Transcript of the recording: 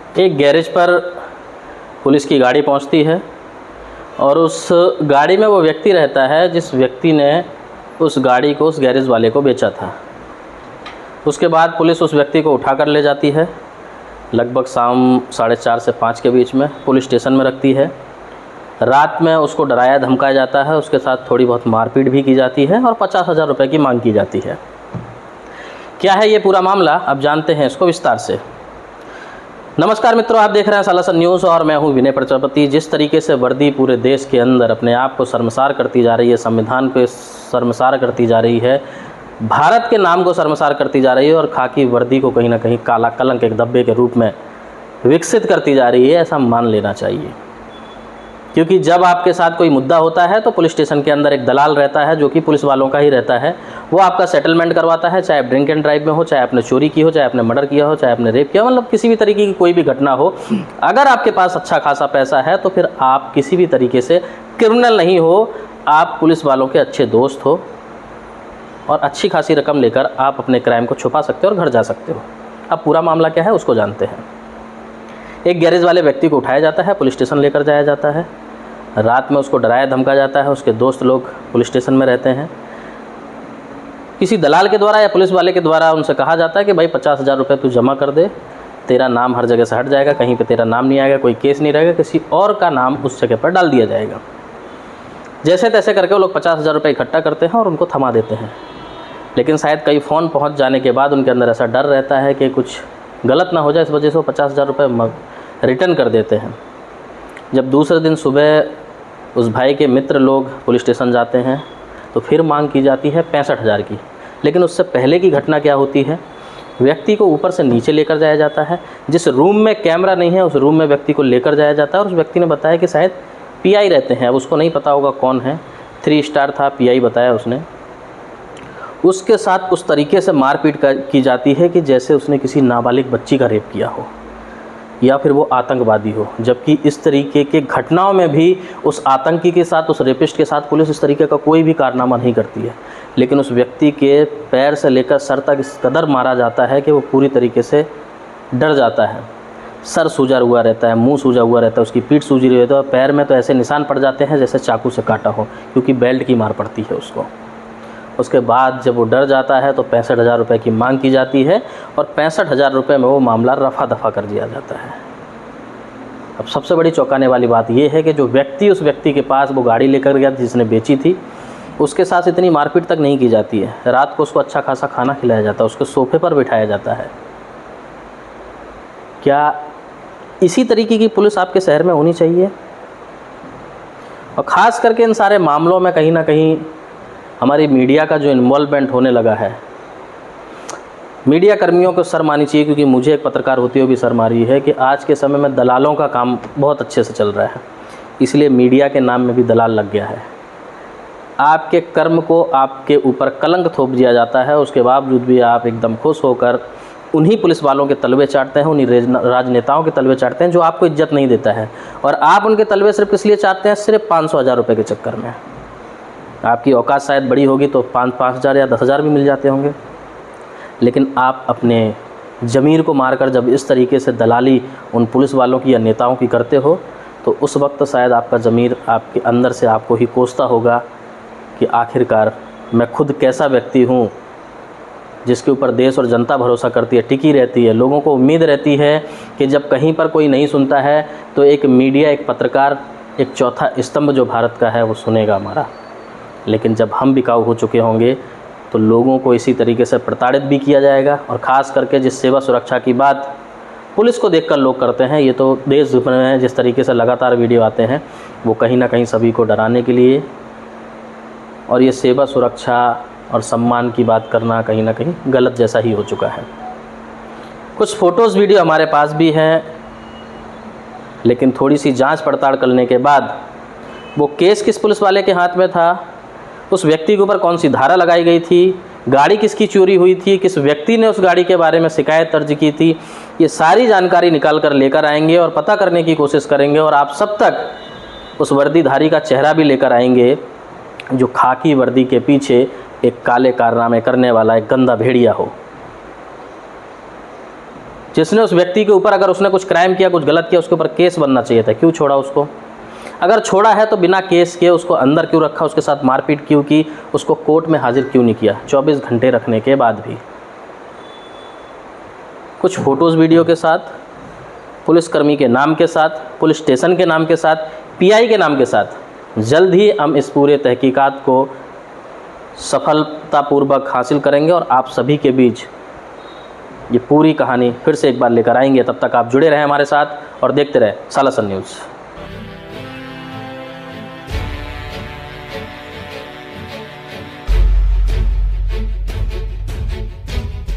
एक गैरेज पर पुलिस की गाड़ी पहुंचती है और उस गाड़ी में वो व्यक्ति रहता है जिस व्यक्ति ने उस गाड़ी को उस गैरेज वाले को बेचा था। उसके बाद पुलिस उस व्यक्ति को उठा कर ले जाती है, लगभग शाम 4:30 से 5 के बीच में पुलिस स्टेशन में रखती है। रात में उसको डराया धमकाया जाता है, उसके साथ थोड़ी बहुत मारपीट भी की जाती है और 50,000 रुपये की मांग की जाती है। क्या है ये पूरा मामला, अब जानते हैं इसको विस्तार से। नमस्कार मित्रों, आप देख रहे हैं सालासर न्यूज़ और मैं हूं विनय प्रजापति। जिस तरीके से वर्दी पूरे देश के अंदर अपने आप को शर्मसार करती जा रही है, संविधान को शर्मसार करती जा रही है, भारत के नाम को शर्मसार करती जा रही है और खाकी वर्दी को कहीं ना कहीं काला कलंक एक धब्बे के रूप में विकसित करती जा रही है, ऐसा मान लेना चाहिए। क्योंकि जब आपके साथ कोई मुद्दा होता है तो पुलिस स्टेशन के अंदर एक दलाल रहता है जो कि पुलिस वालों का ही रहता है। वो आपका सेटलमेंट करवाता है, चाहे ड्रिंक एंड ड्राइव में हो, चाहे आपने चोरी की हो, चाहे आपने मर्डर किया हो, चाहे आपने रेप किया हो, मतलब किसी भी तरीके की कोई भी घटना हो। अगर आपके पास अच्छा खासा पैसा है तो फिर आप किसी भी तरीके से क्रिमिनल नहीं हो, आप पुलिस वालों के अच्छे दोस्त हो और अच्छी खासी रकम लेकर आप अपने क्राइम को छुपा सकते हो और घर जा सकते हो। अब पूरा मामला क्या है उसको जानते हैं। एक गैरेज वाले व्यक्ति को उठाया जाता है, पुलिस स्टेशन लेकर जाया जाता है। रात में उसको डराया धमकाया जाता है, उसके दोस्त लोग पुलिस स्टेशन में रहते हैं। किसी दलाल के द्वारा या पुलिस वाले के द्वारा उनसे कहा जाता है कि भाई 50,000 रुपये तू जमा कर दे, तेरा नाम हर जगह से हट जाएगा, कहीं पे तेरा नाम नहीं आएगा, कोई केस नहीं रहेगा, किसी और का नाम उस जगह पर डाल दिया जाएगा। जैसे तैसे करके वो लोग 50,000 रुपये इकट्ठा करते हैं और उनको थमा देते हैं। लेकिन शायद कई फ़ोन पहुँच जाने के बाद उनके अंदर ऐसा डर रहता है कि कुछ गलत ना हो जाए, इस वजह से वो 50,000 रुपये रिटर्न कर देते हैं। जब दूसरे दिन सुबह उस भाई के मित्र लोग पुलिस स्टेशन जाते हैं तो फिर मांग की जाती है 65,000 की। लेकिन उससे पहले की घटना क्या होती है, व्यक्ति को ऊपर से नीचे लेकर जाया जाता है। जिस रूम में कैमरा नहीं है उस रूम में व्यक्ति को लेकर जाया जाता है और उस व्यक्ति ने बताया कि शायद पीआई रहते हैं, अब उसको नहीं पता होगा कौन है, 3 स्टार था, पीआई बताया उसने। उसके साथ उस तरीके से मारपीट की जाती है कि जैसे उसने किसी नाबालिग बच्ची का रेप किया हो या फिर वो आतंकवादी हो। जबकि इस तरीके के घटनाओं में भी उस आतंकी के साथ, उस रेपिस्ट के साथ पुलिस इस तरीके का कोई भी कारनामा नहीं करती है। लेकिन उस व्यक्ति के पैर से लेकर सर तक इस कदर मारा जाता है कि वो पूरी तरीके से डर जाता है। सर सूजा हुआ रहता है, मुंह सूजा हुआ रहता है, उसकी पीठ सूजी रही रहती है और पैर में तो ऐसे निशान पड़ जाते हैं जैसे चाकू से काटा हो, क्योंकि बेल्ट की मार पड़ती है उसको। उसके बाद जब वो डर जाता है तो 65,000 रुपये की मांग की जाती है और 65,000 रुपये में वो मामला रफा दफा कर दिया जाता है। अब सबसे बड़ी चौंकाने वाली बात ये है कि जो व्यक्ति उस व्यक्ति के पास वो गाड़ी लेकर गया जिसने बेची थी, उसके साथ इतनी मारपीट तक नहीं की जाती है। रात को उसको अच्छा खासा खाना खिलाया जाता है, उसको सोफे पर बिठाया जाता है। क्या इसी तरीके की पुलिस आपके शहर में होनी चाहिए? और ख़ास करके इन सारे मामलों में कहीं ना कहीं हमारी मीडिया का जो इन्वॉल्वमेंट होने लगा है, मीडिया कर्मियों को शर्म आनी चाहिए। क्योंकि मुझे एक पत्रकार होते हुए भी शर्म आ रही है कि आज के समय में दलालों का काम बहुत अच्छे से चल रहा है, इसलिए मीडिया के नाम में भी दलाल लग गया है। आपके कर्म को आपके ऊपर कलंक थोप दिया जाता है, उसके बावजूद भी आप एकदम खुश होकर उन्हीं पुलिस वालों के तलवे चाटते हैं, उन्हीं राजनेताओं के तलवे चाटते हैं जो आपको इज्जत नहीं देता है। और आप उनके तलवे सिर्फ इसलिए चाटते हैं, सिर्फ 500,000 रुपये के चक्कर में। आपकी औकात शायद बड़ी होगी तो 5,000 या 10,000 भी मिल जाते होंगे। लेकिन आप अपने ज़मीर को मारकर जब इस तरीके से दलाली उन पुलिस वालों की या नेताओं की करते हो तो उस वक्त शायद आपका ज़मीर आपके अंदर से आपको ही कोसता होगा कि आखिरकार मैं खुद कैसा व्यक्ति हूँ जिसके ऊपर देश और जनता भरोसा करती है, टिकी रहती है। लोगों को उम्मीद रहती है कि जब कहीं पर कोई नहीं सुनता है तो एक मीडिया, एक पत्रकार, एक चौथा स्तंभ जो भारत का है वो सुनेगा हमारा। लेकिन जब हम बिकाऊ हो चुके होंगे तो लोगों को इसी तरीके से प्रताड़ित भी किया जाएगा। और ख़ास करके जिस सेवा सुरक्षा की बात पुलिस को देखकर लोग करते हैं, ये तो देश भर में जिस तरीके से लगातार वीडियो आते हैं वो कहीं ना कहीं सभी को डराने के लिए, और ये सेवा सुरक्षा और सम्मान की बात करना कहीं ना कहीं गलत जैसा ही हो चुका है। कुछ फ़ोटोज़ वीडियो हमारे पास भी हैं, लेकिन थोड़ी सी जांच पड़ताल करने के बाद वो केस किस पुलिस वाले के हाथ में था, उस व्यक्ति के ऊपर कौन सी धारा लगाई गई थी, गाड़ी किसकी चोरी हुई थी, किस व्यक्ति ने उस गाड़ी के बारे में शिकायत दर्ज की थी, ये सारी जानकारी निकाल कर लेकर आएंगे और पता करने की कोशिश करेंगे। और आप सब तक उस वर्दीधारी का चेहरा भी लेकर आएंगे जो खाकी वर्दी के पीछे एक काले कारनामे करने वाला एक गंदा भेड़िया हो। जिसने उस व्यक्ति के ऊपर, अगर उसने कुछ क्राइम किया, कुछ गलत किया, उसके ऊपर केस बनना चाहिए था, क्यों छोड़ा उसको? अगर छोड़ा है तो बिना केस किए उसको अंदर क्यों रखा, उसके साथ मारपीट क्यों की, उसको कोर्ट में हाजिर क्यों नहीं किया 24 घंटे रखने के बाद भी? कुछ फ़ोटोज़ वीडियो के साथ, पुलिसकर्मी के नाम के साथ, पुलिस स्टेशन के नाम के साथ, पीआई के नाम के साथ। जल्द ही हम इस पूरे तहकीकात को सफलतापूर्वक हासिल करेंगे और आप सभी के बीच ये पूरी कहानी फिर से एक बार लेकर आएंगे। तब तक आप जुड़े रहें हमारे साथ और देखते रहें सालासन न्यूज़।